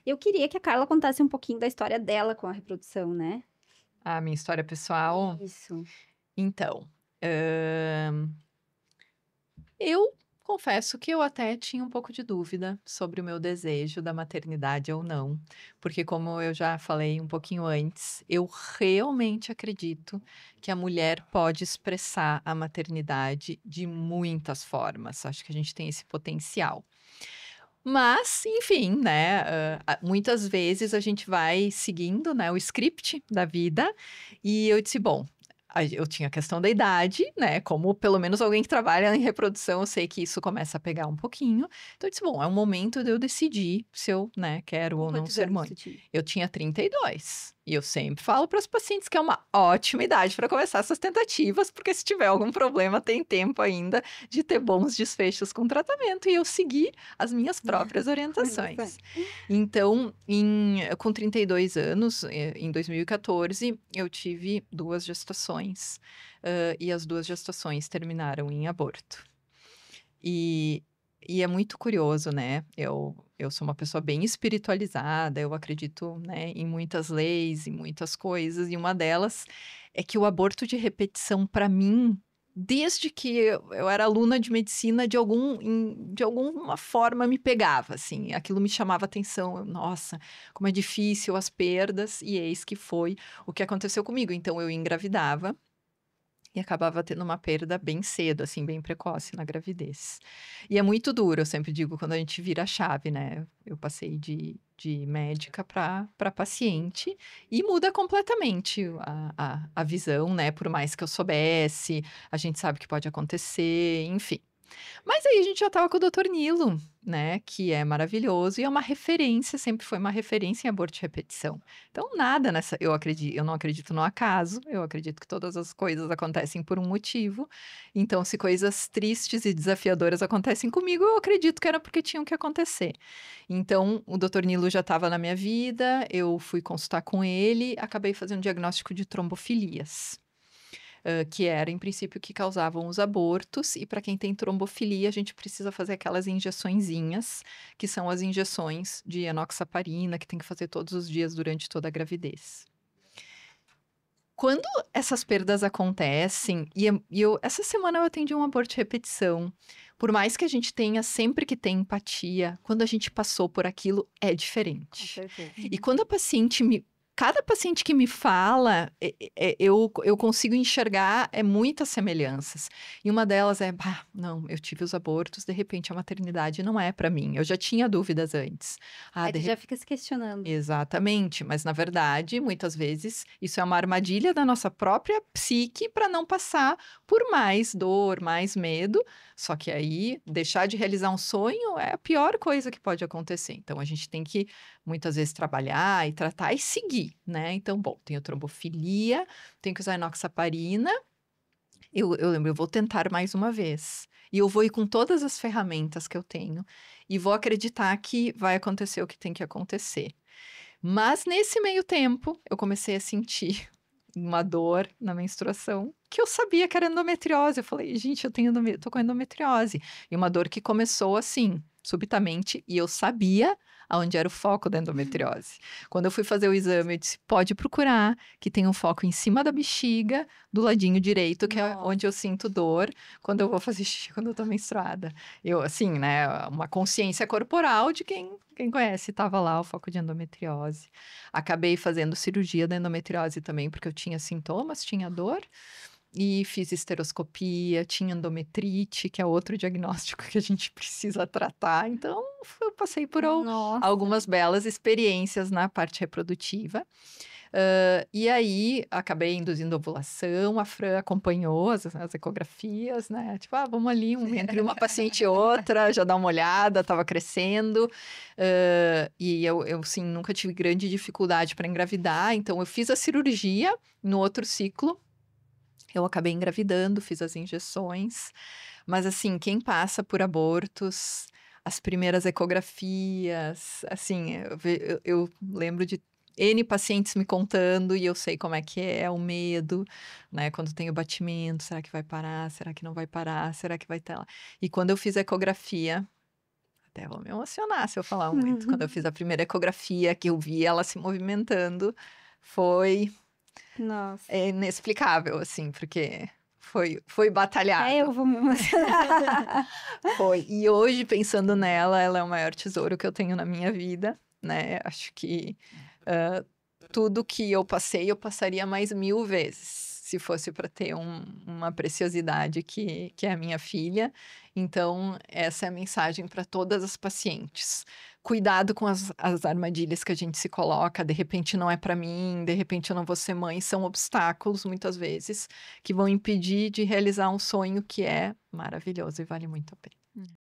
Eu queria que a Carla contasse um pouquinho da história dela com a reprodução, né? A minha história pessoal, Isso. então, eu confesso que eu até tinha um pouco de dúvida sobre o meu desejo da maternidade ou não, porque como eu já falei um pouquinho antes, eu realmente acredito que a mulher pode expressar a maternidade de muitas formas. Acho que a gente tem esse potencial. Mas, enfim, né, muitas vezes a gente vai seguindo, né, o script da vida, e eu disse: "Bom", eu tinha a questão da idade, né, como pelo menos alguém que trabalha em reprodução, eu sei que isso começa a pegar um pouquinho, então eu disse: "Bom, é o momento de eu decidir se eu, né, quero ou não Quantos ser anos mãe". tu tinha? Eu tinha 32, e eu sempre falo para as pacientes que é uma ótima idade para começar essas tentativas, porque se tiver algum problema tem tempo ainda de ter bons desfechos com tratamento, e eu segui as minhas próprias Olha só. orientações. Então, com 32 anos, em 2014, eu tive 2 gestações, e as 2 gestações terminaram em aborto. E e é muito curioso, né, eu sou uma pessoa bem espiritualizada, eu acredito, né, em muitas leis, em muitas coisas, e uma delas é que o aborto de repetição, para mim, desde que eu era aluna de medicina, de alguma forma me pegava, assim, aquilo me chamava atenção, nossa, como é difícil as perdas, e eis que foi o que aconteceu comigo. Então eu engravidava e acabava tendo uma perda bem cedo, assim, bem precoce na gravidez. E é muito duro, eu sempre digo, quando a gente vira a chave, né. Eu passei de médica para paciente e muda completamente a visão, né, por mais que eu soubesse, a gente sabe que pode acontecer, enfim. Mas aí a gente já estava com o doutor Nilo, né, que é maravilhoso e é uma referência, sempre foi uma referência em aborto de repetição. Então nada nessa eu não acredito no acaso, eu acredito que todas as coisas acontecem por um motivo. Então se coisas tristes e desafiadoras acontecem comigo, eu acredito que era porque tinham que acontecer. Então o doutor Nilo já estava na minha vida, eu fui consultar com ele, acabei fazendo diagnóstico de trombofilias, que era, em princípio, que causavam os abortos. E para quem tem trombofilia, a gente precisa fazer aquelas injeçõezinhas, que são as injeções de enoxaparina, que tem que fazer todos os dias durante toda a gravidez. Quando essas perdas acontecem, essa semana eu atendi um aborto de repetição. Por mais que a gente tenha, sempre que tem empatia, quando a gente passou por aquilo, é Com diferente. certeza. E quando a paciente me cada paciente que me fala, eu consigo enxergar, muitas semelhanças. E uma delas é: "Bah, não, eu tive os abortos, de repente a maternidade não é para mim". Eu já tinha dúvidas antes. Ah, Aí de tu já fica se questionando. Exatamente, mas na verdade, muitas vezes, isso é uma armadilha da nossa própria psique para não passar por mais dor, mais medo. Só que aí, deixar de realizar um sonho é a pior coisa que pode acontecer. Então a gente tem que muitas vezes trabalhar e tratar e seguir, né? Então, bom, tenho trombofilia, tenho que usar enoxaparina. Eu lembro, eu vou tentar mais uma vez. E eu vou ir com todas as ferramentas que eu tenho e vou acreditar que vai acontecer o que tem que acontecer. Mas nesse meio tempo, eu comecei a sentir uma dor na menstruação, que eu sabia que era endometriose. Eu falei: "Gente, eu tenho tô com endometriose". E uma dor que começou assim, subitamente, e eu sabia aonde era o foco da endometriose. Quando eu fui fazer o exame, eu disse: "Pode procurar, que tem um foco em cima da bexiga, do ladinho direito, que é Nossa. onde eu sinto dor quando eu vou fazer xixi, quando eu tô menstruada". Eu, assim, né, uma consciência corporal de quem conhece, estava lá o foco de endometriose. Acabei fazendo cirurgia da endometriose também, porque eu tinha sintomas, tinha dor, e fiz esteroscopia, tinha endometrite, que é outro diagnóstico que a gente precisa tratar. Então, eu passei por Nossa. algumas belas experiências na parte reprodutiva. E aí, acabei induzindo ovulação, a Fran acompanhou as ecografias, né? Tipo, vamos ali, entre uma paciente e outra, já dá uma olhada, estava crescendo. E eu, sim, nunca tive grande dificuldade para engravidar, então eu fiz a cirurgia no outro ciclo. Eu acabei engravidando, fiz as injeções, mas assim, quem passa por abortos, as primeiras ecografias, assim, eu lembro de N pacientes me contando e eu sei como é que é o medo, né? Quando tem o batimento, será que vai parar? Será que não vai parar? Será que vai ter lá? E quando eu fiz a ecografia, a até vou me emocionar se eu falar muito. Quando eu fiz a primeira ecografia, que eu vi ela se movimentando, foi Nossa. inexplicável, assim, porque foi Até batalhado. eu vou me emocionar. Foi. E hoje, pensando nela, ela é o maior tesouro que eu tenho na minha vida, né? Acho que tudo que eu passei, eu passaria mais 1000 vezes, se fosse para ter uma preciosidade que é a minha filha. Então, essa é a mensagem para todas as pacientes. Cuidado com as armadilhas que a gente se coloca, de repente não é para mim, de repente eu não vou ser mãe, são obstáculos, muitas vezes, que vão impedir de realizar um sonho que é maravilhoso e vale muito a pena.